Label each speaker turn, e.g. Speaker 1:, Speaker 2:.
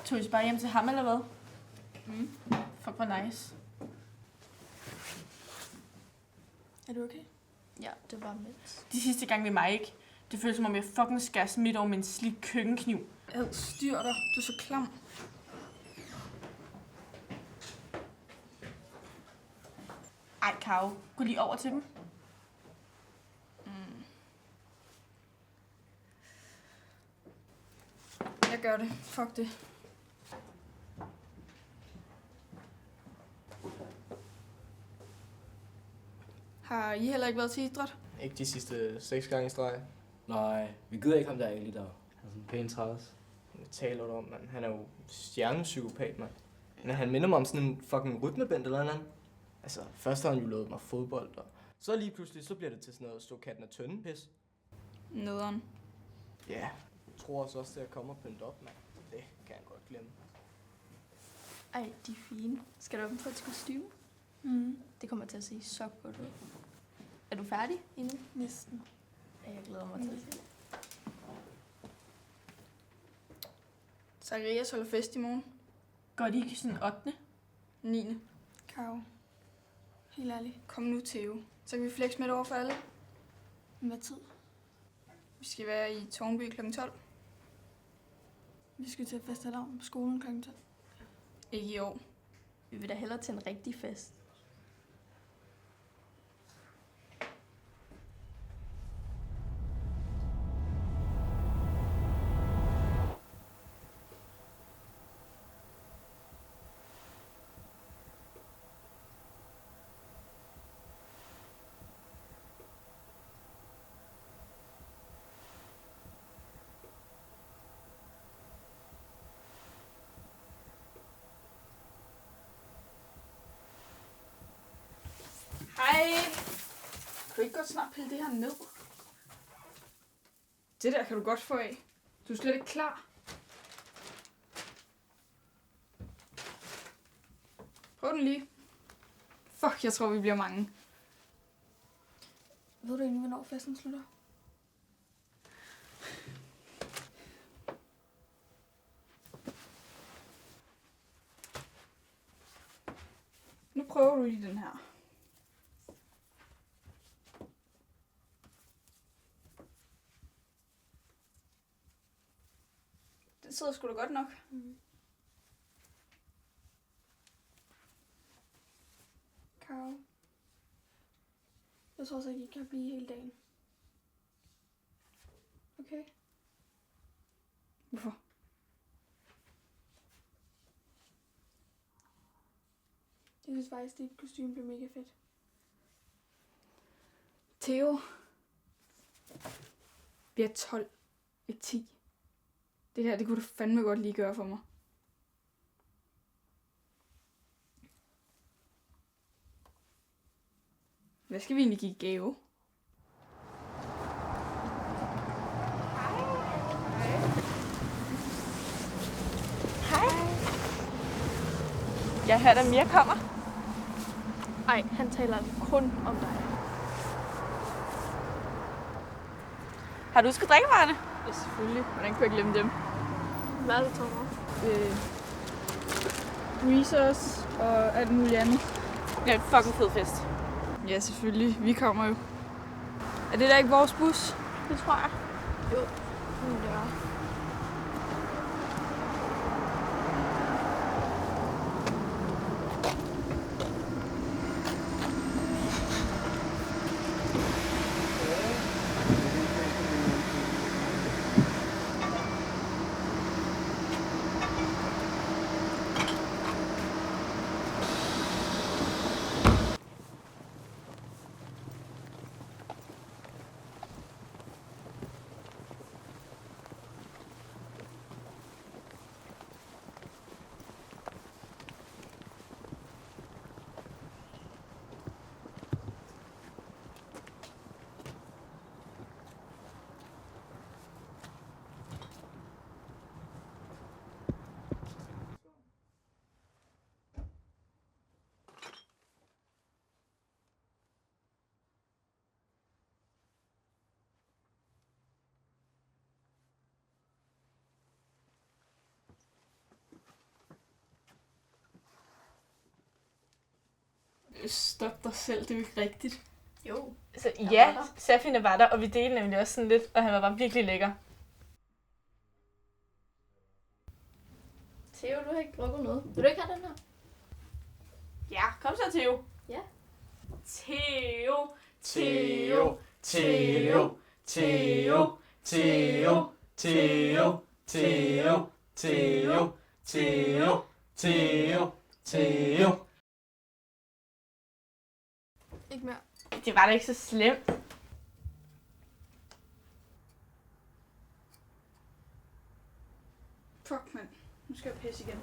Speaker 1: Tog I bare hjem til ham, eller hvad? Fuck, hvor nice.
Speaker 2: Er du okay?
Speaker 3: Ja, det var mit.
Speaker 1: De sidste gang ved mig ikke. Det føles som om jeg fucking skærer smidt over med en slik køkkenkniv.
Speaker 2: Styr dig. Du er så klam.
Speaker 1: Ej, Karo. Gå lige over til dem.
Speaker 2: Jeg gør det. Fuck det. Har I heller ikke været til idræt?
Speaker 4: Ikke de sidste 6 gange i streg.
Speaker 5: Nej, vi gider ikke ham der egentlig der. Han er sådan pænt træls.
Speaker 4: Hvad taler du om, mand? Han er jo stjernepsykopat, mand. Men han minder mig om sådan en fucking rytmeband eller noget. Altså, først har han jo lovet mig fodbold, og så lige pludselig, så bliver det til sådan noget stå katten af tønden pis.
Speaker 2: Nederen.
Speaker 4: Ja, jeg tror også det at komme og pynte op, mand. Det kan jeg godt glemme.
Speaker 3: Ej, de er fine. Skal du op på et kostume? Det kommer til at se så godt ud. Er du færdig endnu?
Speaker 2: Næsten.
Speaker 3: Ja, jeg glæder mig til at se det.
Speaker 2: Zacharias holder fest i morgen.
Speaker 1: Går de ikke sådan 8.
Speaker 2: 9. Karo. Helt ærligt. Kom nu, Theo. Så kan vi flex med det over for alle.
Speaker 6: Hvad tid?
Speaker 2: Vi skal være i Tårnby kl. 12.
Speaker 6: Vi skal til fastelavn på skolen kl. 12.
Speaker 2: Ikke i år.
Speaker 3: Vi vil da hellere til en rigtig fest.
Speaker 2: Hej! Kan du ikke godt snart pille det her ned? Det der kan du godt få af. Du er slet ikke klar. Prøv den lige. Fuck, jeg tror, vi bliver mange.
Speaker 6: Ved du egentlig, hvornår festen slutter?
Speaker 2: Nu prøver du lige den her. Det sidder sgu da godt nok.
Speaker 6: Karo. Jeg tror så ikke, I kan blive hele dagen. Okay?
Speaker 2: Hvorfor?
Speaker 6: Jeg synes faktisk, dit kostume blev mega fedt.
Speaker 2: Theo. Vi er 12. Ikke 10. Det her, det kunne du fandme godt lige gøre for mig. Hvad skal vi egentlig give i gave?
Speaker 1: Jeg hørte, at Mia kommer.
Speaker 3: Ej, han taler kun om dig.
Speaker 1: Har du husket drikkevarerne?
Speaker 2: Ja, selvfølgelig. Hvordan kunne jeg glemme dem?
Speaker 3: Hvad er det, Thomas?
Speaker 2: Reese's og alt muligt andet.
Speaker 1: Ja, fucking fed fest.
Speaker 2: Ja, selvfølgelig. Vi kommer jo. Er det da ikke vores bus?
Speaker 3: Det tror jeg. Jo. Ja.
Speaker 6: Stop dig selv, det er jo ikke rigtigt.
Speaker 3: Jo.
Speaker 1: Så
Speaker 3: Jeg
Speaker 1: ja,
Speaker 3: var der.
Speaker 1: Safine var der, og vi delte nemlig også sådan lidt, og han var bare virkelig lækker.
Speaker 3: Theo, du har ikke drukket noget. Vil du ikke have den her?
Speaker 1: Ja, kom så, Theo.
Speaker 3: Ja.
Speaker 1: Theo,
Speaker 4: Theo, Theo, Theo, Theo, Theo, Theo, Theo, Theo, Theo, Theo.
Speaker 2: Ikke mere.
Speaker 1: Det var da ikke så slemt.
Speaker 2: Fuck, mand. Nu skal jeg pisse igen.